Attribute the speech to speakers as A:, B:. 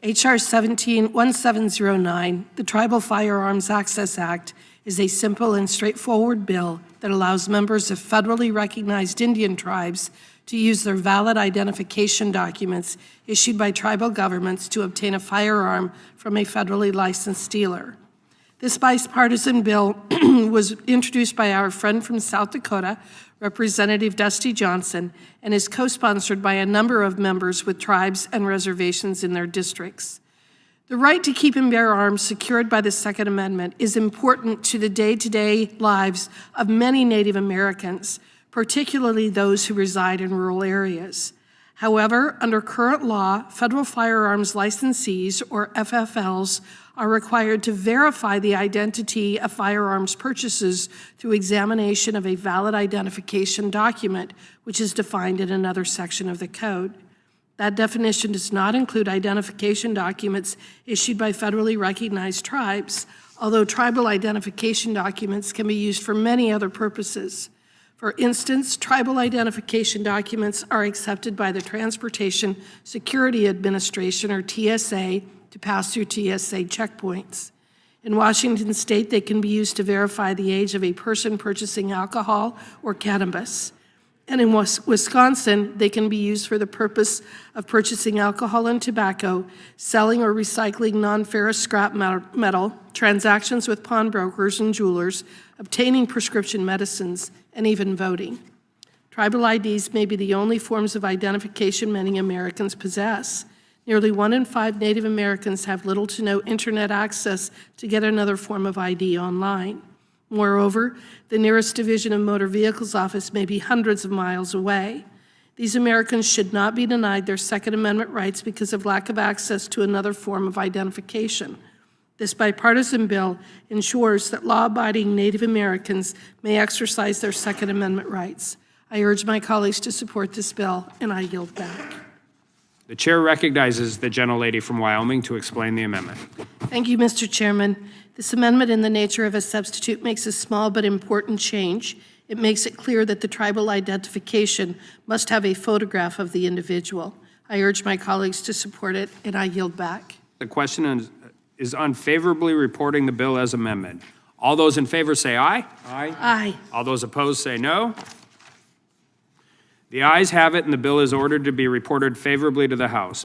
A: H.R. 1709, the Tribal Firearms Access Act, is a simple and straightforward bill that allows members of federally recognized Indian tribes to use their valid identification documents issued by tribal governments to obtain a firearm from a federally licensed dealer. This bipartisan bill was introduced by our friend from South Dakota, Representative Dusty Johnson, and is co-sponsored by a number of members with tribes and reservations in their districts. The right to keep and bear arms secured by the Second Amendment is important to the day-to-day lives of many Native Americans, particularly those who reside in rural areas. However, under current law, federal firearms licensees, or FFLs, are required to verify the identity of firearms purchases through examination of a valid identification document, which is defined in another section of the code. That definition does not include identification documents issued by federally recognized tribes, although tribal identification documents can be used for many other purposes. For instance, tribal identification documents are accepted by the Transportation Security Administration, or TSA, to pass through TSA checkpoints. In Washington state, they can be used to verify the age of a person purchasing alcohol or cannabis. And in Wisconsin, they can be used for the purpose of purchasing alcohol and tobacco, selling or recycling non-ferrous scrap metal, transactions with pawnbrokers and jewelers, obtaining prescription medicines, and even voting. Tribal IDs may be the only forms of identification many Americans possess. Nearly 1 in 5 Native Americans have little to no internet access to get another form of ID online. Moreover, the nearest Division of Motor Vehicles office may be hundreds of miles away. These Americans should not be denied their Second Amendment rights because of lack of access to another form of identification. This bipartisan bill ensures that law-abiding Native Americans may exercise their Second Amendment rights. I urge my colleagues to support this bill, and I yield back.
B: The chair recognizes the gentlelady from Wyoming to explain the amendment.
A: Thank you, Mr. Chairman. This amendment, in the nature of a substitute, makes a small but important change. It makes it clear that the tribal identification must have a photograph of the individual. I urge my colleagues to support it, and I yield back.
B: The question is unfavorably reporting the bill as amended. All those in favor say aye.
C: Aye.
A: Aye.
B: All those opposed say no. The ayes have it, and the bill is ordered to be reported favorably to the House.